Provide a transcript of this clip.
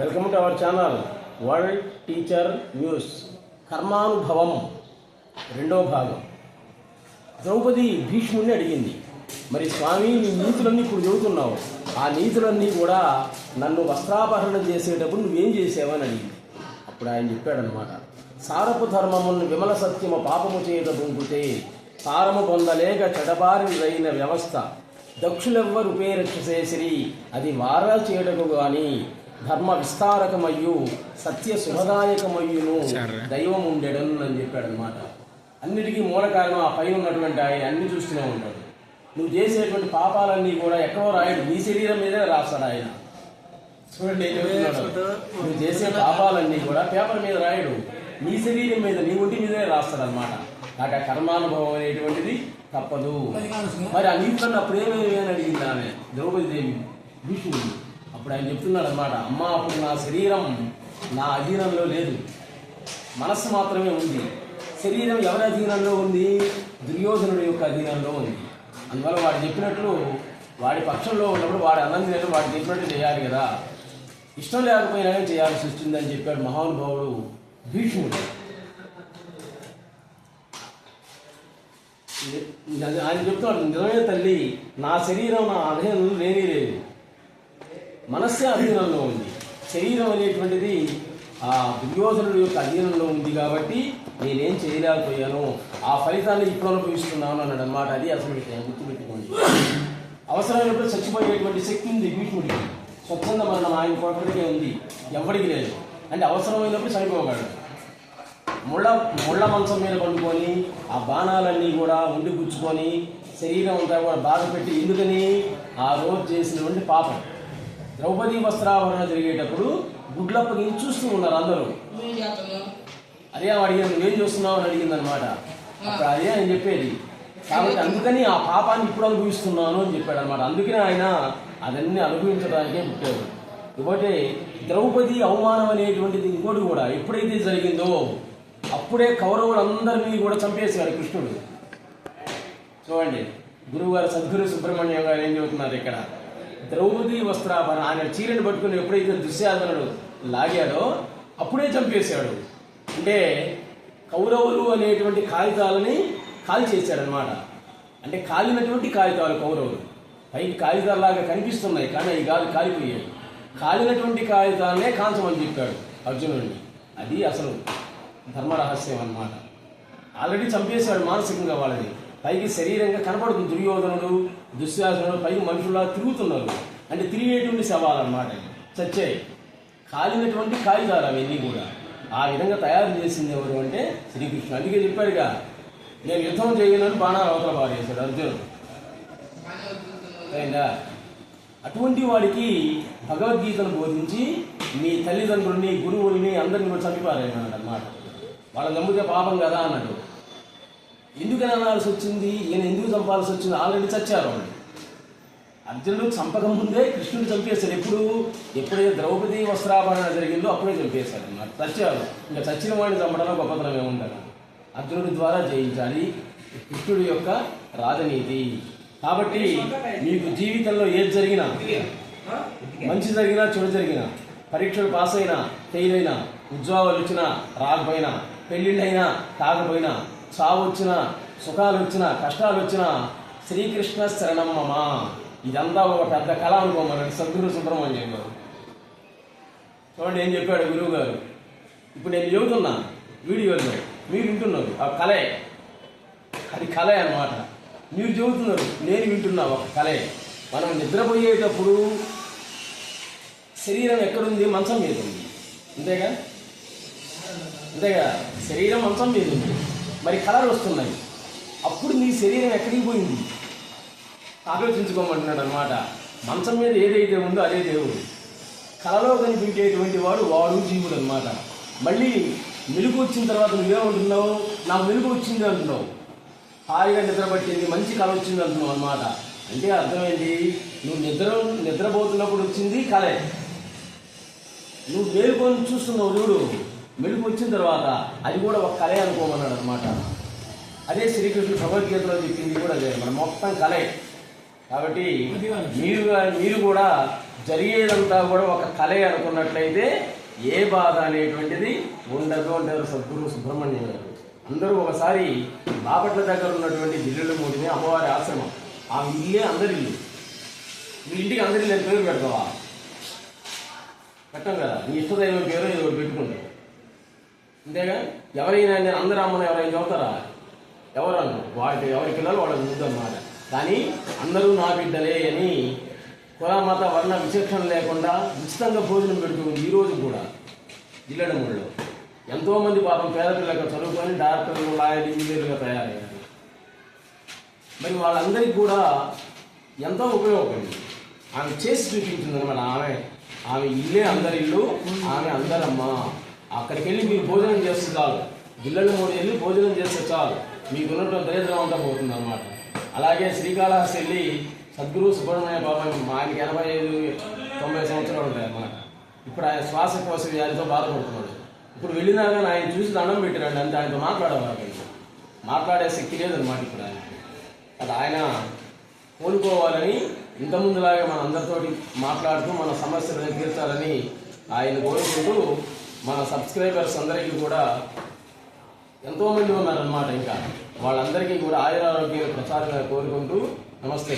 Welcome to our channel world teacher news. కర్మానుభవం రెండవ భాగం. ద్రౌపది భీష్ముడిని అడిగింది, మరి స్వామి నీ నీతులన్నీ ఇప్పుడు చెబుతున్నావు, ఆ నీతులన్నీ కూడా నన్ను వస్త్రాపహరణ చేసేటప్పుడు నువ్వేం చేసావని అడిగింది. అప్పుడు ఆయన చెప్పాడనమాట, సారపు ధర్మమును విమల సత్యము పాపము చేయట బొంకుతే సారము పొందలేక చెడబారిన వ్యవస్థ దక్షులెవ్వరు పేరక్షసేసిరి అది వారా చేయటకు గాని ధర్మ విస్తారకమయ్యు సత్య శుభదాయకమయ్యును దైవం ఉండెడన్ అని చెప్పాడనమాట. అన్నిటికీ మూల కారణం ఆ పైన ఉన్నటువంటి ఆయన అన్ని చూస్తూనే ఉంటాడు. నువ్వు చేసేటువంటి పాపాలన్నీ కూడా ఎక్కడో రాయడు, నీ శరీరం మీదే రాస్తాడు ఆయన. చూడండి, నువ్వు చేసే పాపాలన్నీ కూడా పేపర్ మీద రాయడు, నీ శరీరం మీద, నీ ఒంటి మీదే రాస్తాడు అనమాట. నాకు ఆ కర్మానుభవం అనేటువంటిది తప్పదు. మరి ఆ నీతులను అప్పుడు ఏమేమి అని అడిగింది ఆమె ద్రౌపది దేవి భీష్ముడు. అప్పుడు ఆయన చెప్తున్నాడు అనమాట, అమ్మ అప్పుడు నా శరీరం నా అధీనంలో లేదు, మనస్సు మాత్రమే ఉంది. శరీరం ఎవరి అధీనంలో ఉంది? దుర్యోధనుడి యొక్క అధీనంలో ఉంది. అందువల్ల వాడు చెప్పినట్లు వాడి పక్షంలో ఉన్నప్పుడు వాడు అన్నం తినట్లు వాడు చెప్పినట్టు చేయాలి కదా, ఇష్టం లేకపోయినా చేయాల్సి వస్తుందని చెప్పాడు మహానుభావుడు భీష్ముడు. ఆయన చెప్తున్నాడు, నిజమే తల్లి, నా శరీరం నా అధీనంలో లేనే లేదు, మనస్సే అధీనంలో ఉంది. శరీరం అనేటువంటిది ఆ దుర్యోధనుడి యొక్క అధీనంలో ఉంది కాబట్టి నేనేం చేయలేకపోయాను, ఆ ఫలితాన్ని ఇప్పుడు అనుభవిస్తున్నాను అన్నాడు అనమాట. అది అసలు విషయం, గుర్తుపెట్టుకోండి. అవసరమైనప్పుడు చచ్చిపోయేటువంటి శక్తి ఉంది భీష్ముడికి. స్వచ్ఛంద మరణం ఆయన కొడుకుడికే ఉంది, ఎవరికి లేదు. అంటే అవసరమైనప్పుడు చనిపోగలడు. ముళ్ళ మంచం మీద పండుకొని ఆ బాణాలన్నీ కూడా ఉండి గుచ్చుకొని శరీరం అంతా కూడా బాధ పెట్టి, ఎందుకని ఆ రోజు చేసినటువంటి పాపం. ద్రౌపది వస్త్రాభరణ జరిగేటప్పుడు గుడ్లప్పని చూస్తూ ఉన్నారు అందరూ. అదే అడిగాను, నువ్వేం చూస్తున్నావు అని అడిగింది అనమాట. అప్పుడు అదే ఆయన చెప్పేది. కాబట్టి అందుకని ఆ పాపాన్ని ఇప్పుడు అనుభవిస్తున్నాను అని చెప్పాడు అనమాట. అందుకనే ఆయన అదన్నీ అనుభవించడానికే పుట్టాడు. ఇకపోతే ద్రౌపది అవమానం అనేటువంటిది ఇంకోటి కూడా ఎప్పుడైతే జరిగిందో అప్పుడే కౌరవులందరినీ కూడా చంపేశాడు కృష్ణుడు. చూడండి, గురువుగారు సద్గురు సుబ్రహ్మణ్యం గారు ఏం చెబుతున్నారు ఇక్కడ, ద్రౌపది వస్త్రాభరణ ఆయన చీరని పట్టుకుని ఎప్పుడైతే దుశ్శాసనుడు లాగాడో అప్పుడే చంపేశాడు. అంటే కౌరవులు అనేటువంటి కాగితాలని కాల్ చేశాడనమాట. అంటే కాలినటువంటి కాగితాలు కౌరవులు పైకి కాగితాలలాగా కనిపిస్తున్నాయి, కానీ అవి కాదు, కాలిపోయాయి. కాలినటువంటి కాగితాలనే కాంచమని చెప్పాడు అర్జునుడిని. అది అసలు ధర్మరహస్యం అన్నమాట. ఆల్రెడీ చంపేశాడు మానసికంగా వాళ్ళని. పైకి శరీరంగా కనపడుతుంది దుర్యోధనుడు దుశ్శాసనుడు, పైకి మనుషుల్లా తిరుగుతున్నారు. అంటే తిరిగేటువంటి శవాలన్నమాట, చచ్చాయి. కాలినటువంటి కాగితాలు అవన్నీ కూడా. ఆ విధంగా తయారు చేసింది ఎవరు అంటే శ్రీకృష్ణుడు. అందుకే చెప్పాడుగా, నేను యుద్ధం చేయలేని బాణాలు అవతల పారేశాడు అర్జునుడు. అయిందా? అటువంటి వాడికి భగవద్గీతను బోధించి మీ తల్లిదండ్రుల్ని గురువుల్ని అందరినీ కూడా చంపిపారేయమన్నాడు అన్నమాట. వాళ్ళు నమ్మితే పాపం కదా అన్నాడు. ఎందుకని అనాల్సి వచ్చింది, ఈయన ఎందుకు చంపాల్సి వచ్చింది? ఆల్రెడీ చచ్చారు వాళ్ళు. అర్జునుడు చంపక ముందే కృష్ణుడు చంపేశాడు. ఎప్పుడైతే ద్రౌపది వస్త్రాభరణ జరిగిందో అప్పుడే చంపేశాడు అన్నమాట. చచ్చారు. ఇంకా చచ్చిన వాడిని చంపడంలో గొప్పతనం ఏముండదు. అర్జునుడి ద్వారా జయించాలి, కృష్ణుడి యొక్క రాజనీతి. కాబట్టి మీకు జీవితంలో ఏది జరిగినా, మంచి జరిగినా చెడు జరిగినా, పరీక్షలు పాస్ అయినా ఫెయిల్ అయినా, ఉద్యోగాలు వచ్చినా రాకపోయినా, పెళ్ళిళ్ళైనా కాకపోయినా, చావు వచ్చినా సుఖాలు వచ్చినా కష్టాలు వచ్చినా శ్రీకృష్ణ శరణమ్మ, ఇదంతా ఒక పెద్ద కళ అనుకోమన్నాడు సద్గురు సుబ్రహ్మణ్యం గారు. చూడండి ఏం చెప్పాడు గురువు గారు. ఇప్పుడు నేను చెబుతున్నా వీడియోలో, మీరు వింటున్నారు, ఆ కళే, అది కళే అన్నమాట. మీరు చెబుతున్నారు, నేను వింటున్నా, ఒక కళే. మనం నిద్రపోయేటప్పుడు శరీరం ఎక్కడుంది? మంచం మీద ఉంది, అంతేగా? అంతేగా, శరీరం మంచం మీద ఉంది. మరి కళలు వస్తున్నాయి, అప్పుడు నీ శరీరం ఎక్కడికి పోయింది ఆలోచించుకోమంటున్నాడు అనమాట. మంచం మీద ఏదైతే ఉందో అదే దేవుడు. కళలో కనిపించేటువంటి వాడు జీవుడు అనమాట. మళ్ళీ మెలుగు వచ్చిన తర్వాత నువ్వేమంటున్నావు? నాకు మెలుగు వచ్చింది అంటున్నావు, హాయిగా నిద్ర పట్టింది, మంచి కళ వచ్చింది అంటున్నావు అనమాట. అంటే అర్థమైంది, నువ్వు నిద్రపోతున్నప్పుడు వచ్చింది కళే. నువ్వు మేలుకొని చూస్తున్నావు చూడు, మెలుగు వచ్చిన తర్వాత అది కూడా ఒక కళే అనుకోమన్నాడు అనమాట. అదే శ్రీకృష్ణుడు భగవద్గీతలో చెప్పింది కూడా అదే, మన మొత్తం కళే. కాబట్టి మీరు కూడా జరిగేదంతా కూడా ఒక కళే అనుకున్నట్లయితే ఏ బాధ అనేటువంటిది ఉండదు అంటారు సద్గురు సుబ్రహ్మణ్యం గారు. అందరూ ఒకసారి బాపట్ల దగ్గర ఉన్నటువంటి జిల్లెల మూడిని అమ్మవారి ఆశ్రమం, ఆ ఇల్లే అందరి ఇల్లు. మీ ఇంటికి అందరి ఇల్లు పేరు పెడతావా? పెట్టం కదా, నీ ఇష్టదైవం పేరు ఏదో పెట్టుకుంటావు అంతేగా. ఎవరైనా నేను అందరూ అమ్మను ఎవరైనా చదువుతారా? ఎవరు అన్నారు? ఎవరి పిల్లలు వాళ్ళకి ముద్దు అన్నమాట. కానీ అందరూ నా బిడ్డలే అని కుల మత వర్ణ విచక్షణ లేకుండా ఉచితంగా భోజనం పెడుతుంది. ఈరోజు కూడా జిల్లెడమూడిలో ఎంతోమంది పాపం పేద పిల్లలకు చదువుకొని డాక్టర్లు, లాయర్లు, ఇంజనీర్లుగా తయారయ్యారు. మరి వాళ్ళందరికీ కూడా ఎంతో ఉపయోగపడింది. ఆమె చేసి చూపించింది అనమాట. ఆమె ఇల్లే అందరి ఇల్లు, ఆమె అందరమ్మ. అక్కడికి వెళ్ళి మీరు భోజనం చేస్తే చాలు, జిల్లెడమూడి వెళ్ళి భోజనం చేస్తే చాలు, మీకున్నటువంటి దరిద్రం అంతా పోతుంది అనమాట. అలాగే శ్రీకాళహస్తి వెళ్ళి సద్గురు సుబ్రహ్మణ్య బాబా, ఆయనకి 85-90 సంవత్సరాలు ఉంటాయి అన్నమాట. ఇప్పుడు ఆయన శ్వాసకోశ వ్యాధితో బాధపడుతున్నాడు. ఇప్పుడు వెళ్ళినా కానీ ఆయన చూసి దండం పెట్టారండి అంతే. ఆయనతో మాట్లాడే శక్తి లేదన్నమాట ఇప్పుడు ఆయనకి. అది ఆయన కోలుకోవాలని ఇంతకుముందులాగే మన అందరితోటి మాట్లాడుతూ మన సమస్యలను తీర్చాలని ఆయన కోరుకుంటూ, మన సబ్స్క్రైబర్స్ అందరికీ కూడా ఎంతోమంది ఉన్నారన్నమాట. ఇంకా వాళ్ళందరికీ కూడా ఆయురారోగ్యాలు ప్రసాదంగా కోరుకుంటూ నమస్తే.